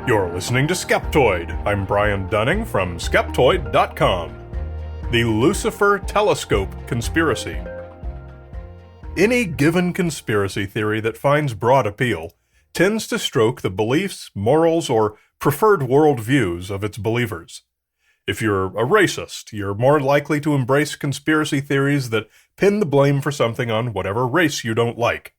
You're listening to Skeptoid. I'm Brian Dunning from Skeptoid.com. The Lucifer Telescope Conspiracy. Any given conspiracy theory that finds broad appeal tends to stroke the beliefs, morals, or preferred worldviews of its believers. If you're a racist, you're more likely to embrace conspiracy theories that pin the blame for something on whatever race you don't like.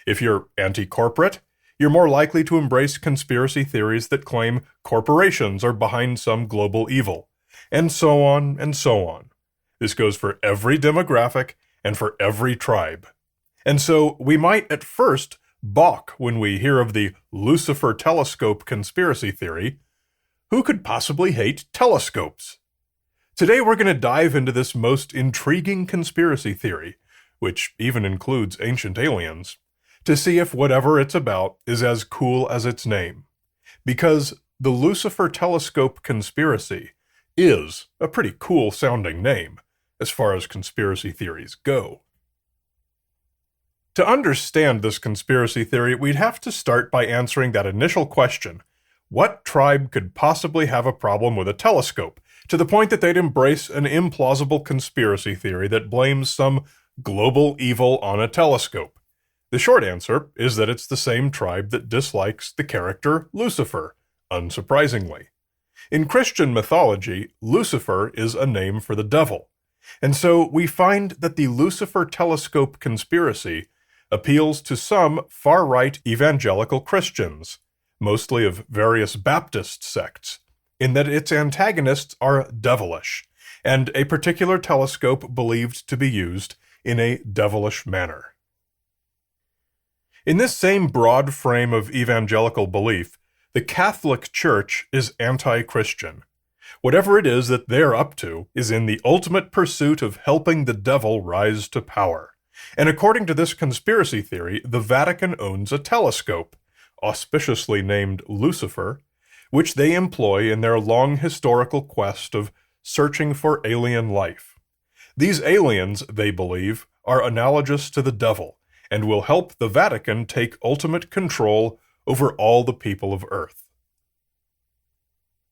If you're anti-corporate, you're more likely to embrace conspiracy theories that claim corporations are behind some global evil, and so on and so on. This goes for every demographic and for every tribe. And so we might at first balk when we hear of the Lucifer telescope conspiracy theory. Who could possibly hate telescopes? Today we're going to dive into this most intriguing conspiracy theory, which even includes ancient aliens, to see if whatever it's about is as cool as its name. Because the Lucifer Telescope Conspiracy is a pretty cool-sounding name, as far as conspiracy theories go. To understand this conspiracy theory, we'd have to start by answering that initial question: what tribe could possibly have a problem with a telescope, to the point that they'd embrace an implausible conspiracy theory that blames some global evil on a telescope? The short answer is that it's the same tribe that dislikes the character Lucifer, unsurprisingly. In Christian mythology, Lucifer is a name for the devil, and so we find that the Lucifer Telescope Conspiracy appeals to some far-right evangelical Christians, mostly of various Baptist sects, in that its antagonists are devilish, and a particular telescope believed to be used in a devilish manner. In this same broad frame of evangelical belief, the Catholic Church is anti-Christian. Whatever it is that they're up to is in the ultimate pursuit of helping the devil rise to power. And according to this conspiracy theory, the Vatican owns a telescope, auspiciously named Lucifer, which they employ in their long historical quest of searching for alien life. These aliens, they believe, are analogous to the devil, and will help the Vatican take ultimate control over all the people of Earth.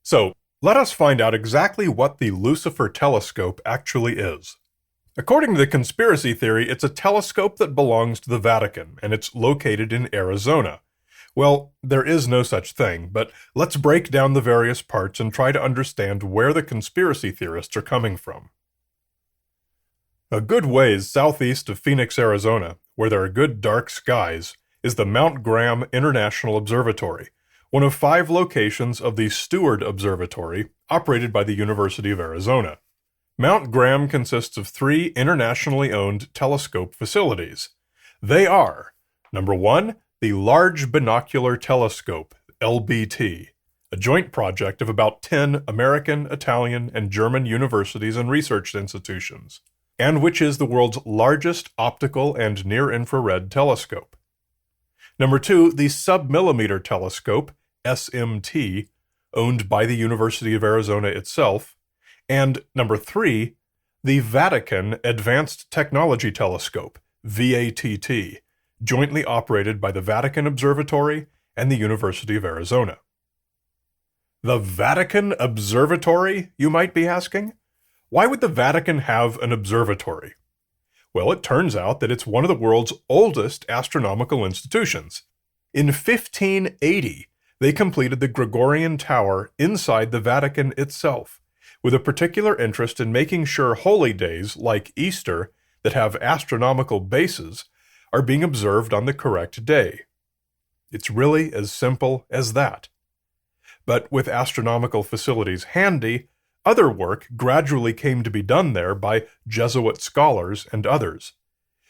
So, let us find out exactly what the Lucifer telescope actually is. According to the conspiracy theory, it's a telescope that belongs to the Vatican, and it's located in Arizona. Well, there is no such thing, but let's break down the various parts and try to understand where the conspiracy theorists are coming from. A good ways southeast of Phoenix, Arizona, where there are good dark skies, is the Mount Graham International Observatory, one of 5 locations of the Steward Observatory, operated by the University of Arizona. Mount Graham consists of 3 internationally owned telescope facilities. They are, number 1, the Large Binocular Telescope, LBT, a joint project of about 10 American, Italian, and German universities and research institutions, and which is the world's largest optical and near-infrared telescope. Number 2, the Submillimeter Telescope, SMT, owned by the University of Arizona itself, and number 3, the Vatican Advanced Technology Telescope, VATT, jointly operated by the Vatican Observatory and the University of Arizona. The Vatican Observatory, you might be asking? Why would the Vatican have an observatory? Well, it turns out that it's one of the world's oldest astronomical institutions. In 1580, they completed the Gregorian Tower inside the Vatican itself, with a particular interest in making sure holy days like Easter that have astronomical bases are being observed on the correct day. It's really as simple as that. But with astronomical facilities handy, other work gradually came to be done there by Jesuit scholars and others.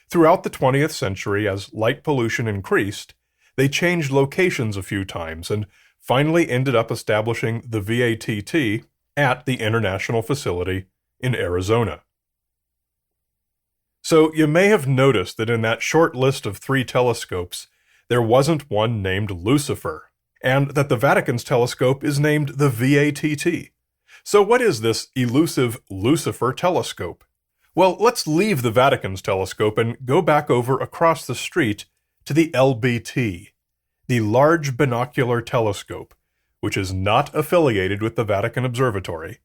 Throughout the 20th century, as light pollution increased, they changed locations a few times and finally ended up establishing the VATT at the International Facility in Arizona. So you may have noticed that in that short list of 3 telescopes, there wasn't one named Lucifer, and that the Vatican's telescope is named the VATT. So what is this elusive Lucifer telescope? Well, let's leave the Vatican's telescope and go back over across the street to the LBT, the Large Binocular Telescope, which is not affiliated with the Vatican Observatory,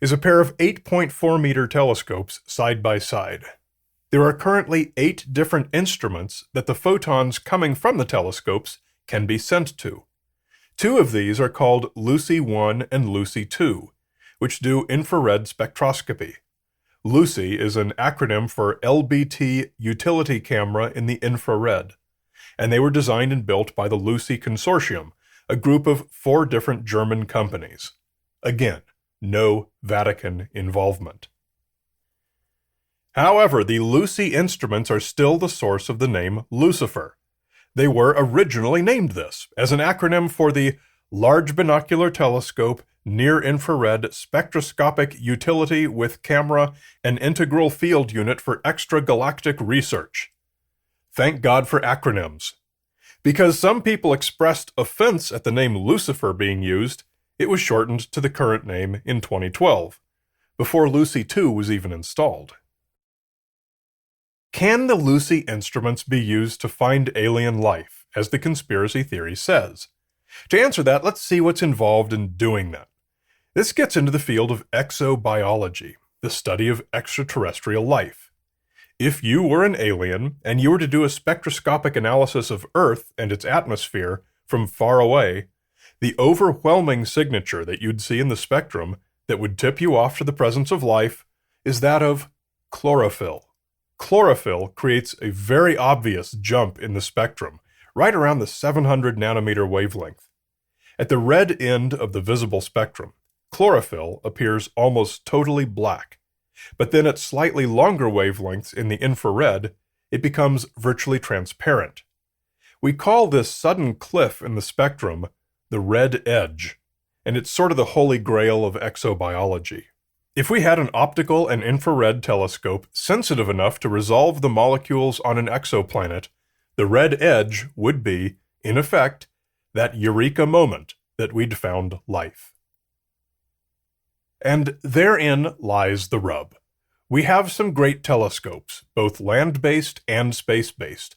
is a pair of 8.4-meter telescopes side by side. There are currently 8 different instruments that the photons coming from the telescopes can be sent to. 2 of these are called Lucy 1 and Lucy 2, which do infrared spectroscopy. Lucy is an acronym for LBT Utility Camera in the Infrared, and they were designed and built by the Lucy Consortium, a group of 4 different German companies. Again, no Vatican involvement. However, the Lucy instruments are still the source of the name Lucifer. They were originally named this, as an acronym for the Large Binocular Telescope Near-Infrared Spectroscopic Utility with Camera and Integral Field Unit for Extragalactic Research. Thank God for acronyms. Because some people expressed offense at the name Lucifer being used, it was shortened to the current name in 2012, before Lucy 2 was even installed. Can the Lucy instruments be used to find alien life, as the conspiracy theory says? To answer that, let's see what's involved in doing that. This gets into the field of exobiology, the study of extraterrestrial life. If you were an alien and you were to do a spectroscopic analysis of Earth and its atmosphere from far away, the overwhelming signature that you'd see in the spectrum that would tip you off to the presence of life is that of chlorophyll. Chlorophyll creates a very obvious jump in the spectrum, right around the 700 nanometer wavelength. At the red end of the visible spectrum, chlorophyll appears almost totally black, but then at slightly longer wavelengths in the infrared, it becomes virtually transparent. We call this sudden cliff in the spectrum the red edge, and it's sort of the holy grail of exobiology. If we had an optical and infrared telescope sensitive enough to resolve the molecules on an exoplanet, the red edge would be, in effect, that eureka moment that we'd found life. And therein lies the rub. We have some great telescopes, both land-based and space-based,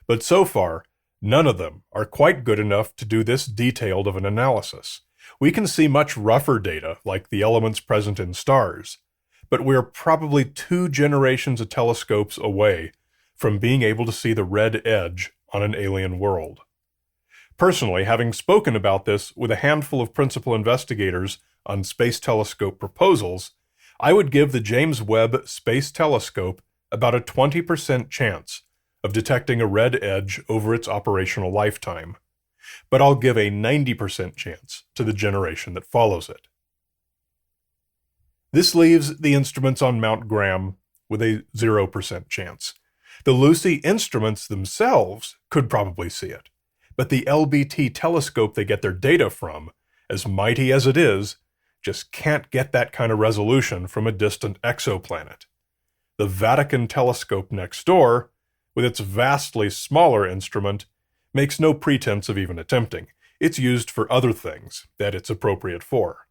but so far, none of them are quite good enough to do this detailed of an analysis. We can see much rougher data, like the elements present in stars, but we're probably 2 generations of telescopes away from being able to see the red edge on an alien world. Personally, having spoken about this with a handful of principal investigators on space telescope proposals, I would give the James Webb Space Telescope about a 20% chance of detecting a red edge over its operational lifetime, but I'll give a 90% chance to the generation that follows it. This leaves the instruments on Mount Graham with a 0% chance. The Lucy instruments themselves could probably see it, but the LBT telescope they get their data from, as mighty as it is, just can't get that kind of resolution from a distant exoplanet. The Vatican telescope next door, with its vastly smaller instrument, makes no pretense of even attempting. It's used for other things that it's appropriate for.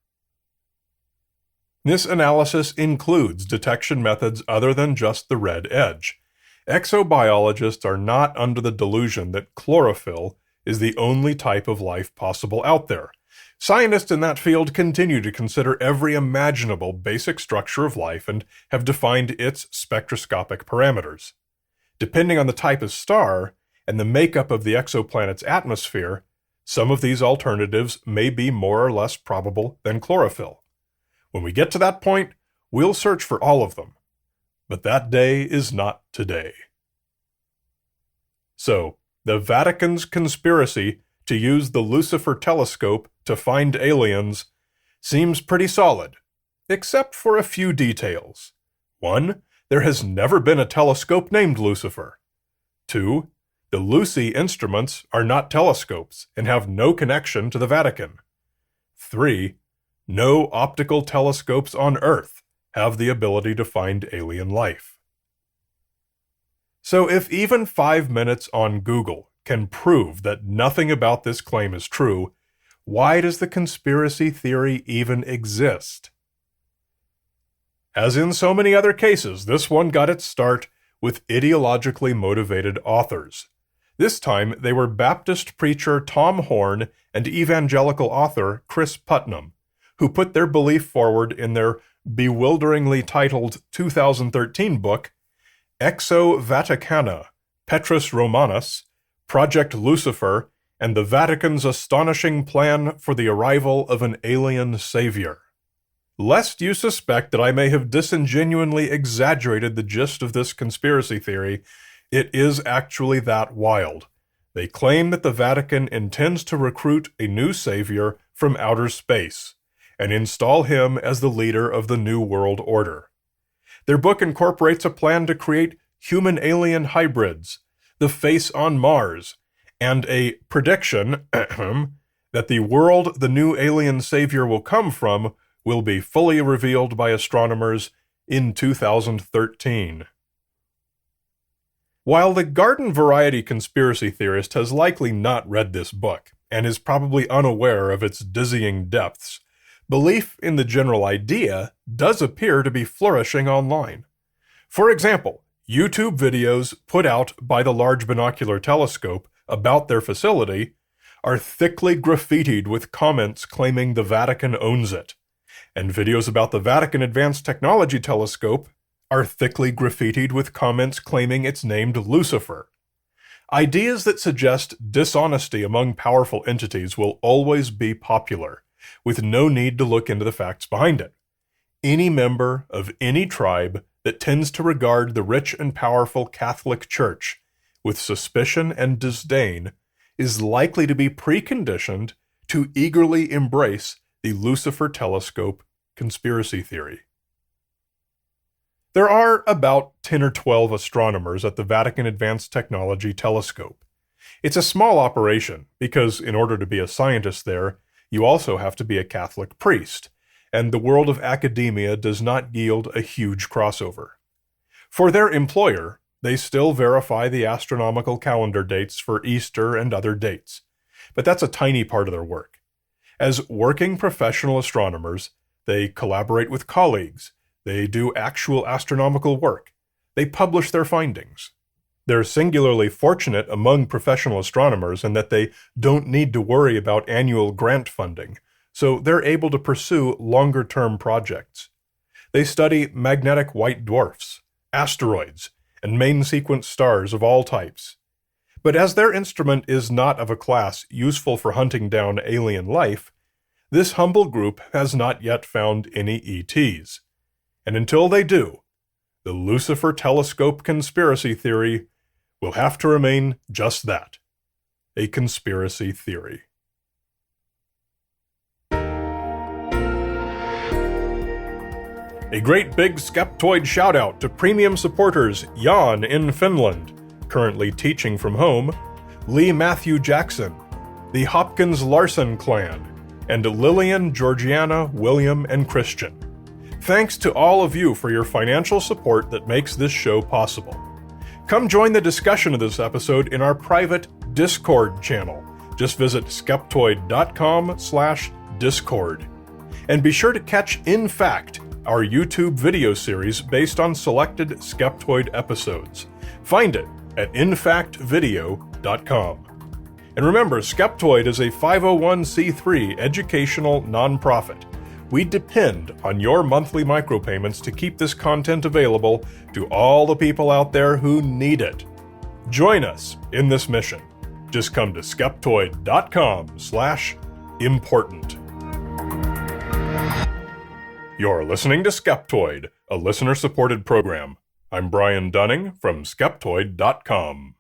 This analysis includes detection methods other than just the red edge. Exobiologists are not under the delusion that chlorophyll is the only type of life possible out there. Scientists in that field continue to consider every imaginable basic structure of life and have defined its spectroscopic parameters. Depending on the type of star and the makeup of the exoplanet's atmosphere, some of these alternatives may be more or less probable than chlorophyll. When we get to that point, we'll search for all of them. But that day is not today. So, the Vatican's conspiracy to use the Lucifer telescope to find aliens seems pretty solid, except for a few details. 1. There has never been a telescope named Lucifer. 2. The Lucy instruments are not telescopes and have no connection to the Vatican. 3. No optical telescopes on Earth have the ability to find alien life. So if even 5 minutes on Google can prove that nothing about this claim is true, why does the conspiracy theory even exist? As in so many other cases, this one got its start with ideologically motivated authors. This time, they were Baptist preacher Tom Horn and evangelical author Chris Putnam, who put their belief forward in their bewilderingly titled 2013 book, Exo Vaticana, Petrus Romanus, Project Lucifer, and the Vatican's Astonishing Plan for the Arrival of an Alien Savior. Lest you suspect that I may have disingenuously exaggerated the gist of this conspiracy theory, it is actually that wild. They claim that the Vatican intends to recruit a new savior from outer space and install him as the leader of the New World Order. Their book incorporates a plan to create human-alien hybrids, the face on Mars, and a prediction that the world the new alien savior will come from will be fully revealed by astronomers in 2013. While the garden variety conspiracy theorist has likely not read this book and is probably unaware of its dizzying depths, belief in the general idea does appear to be flourishing online. For example, YouTube videos put out by the Large Binocular Telescope about their facility are thickly graffitied with comments claiming the Vatican owns it, and videos about the Vatican Advanced Technology Telescope are thickly graffitied with comments claiming it's named Lucifer. Ideas that suggest dishonesty among powerful entities will always be popular, with no need to look into the facts behind it. Any member of any tribe that tends to regard the rich and powerful Catholic Church with suspicion and disdain is likely to be preconditioned to eagerly embrace the Lucifer telescope conspiracy theory. There are about 10 or 12 astronomers at the Vatican Advanced Technology Telescope. It's a small operation because in order to be a scientist there, you also have to be a Catholic priest, and the world of academia does not yield a huge crossover. For their employer, they still verify the astronomical calendar dates for Easter and other dates, but that's a tiny part of their work. As working professional astronomers, they collaborate with colleagues, they do actual astronomical work, they publish their findings. They're singularly fortunate among professional astronomers in that they don't need to worry about annual grant funding, so they're able to pursue longer-term projects. They study magnetic white dwarfs, asteroids, and main sequence stars of all types. But as their instrument is not of a class useful for hunting down alien life, this humble group has not yet found any ETs. And until they do, the Lucifer telescope conspiracy theory will have to remain just that, a conspiracy theory. A great big Skeptoid shout-out to premium supporters Jan in Finland, currently teaching from home, Lee Matthew Jackson, the Hopkins Larson clan, and Lillian, Georgiana, William, and Christian. Thanks to all of you for your financial support that makes this show possible. Come join the discussion of this episode in our private Discord channel. Just visit skeptoid.com/discord. And be sure to catch In Fact, our YouTube video series based on selected Skeptoid episodes. Find it at infactvideo.com. And remember, Skeptoid is a 501c3 educational nonprofit. We depend on your monthly micropayments to keep this content available to all the people out there who need it. Join us in this mission. Just come to skeptoid.com/important. You're listening to Skeptoid, a listener-supported program. I'm Brian Dunning from Skeptoid.com.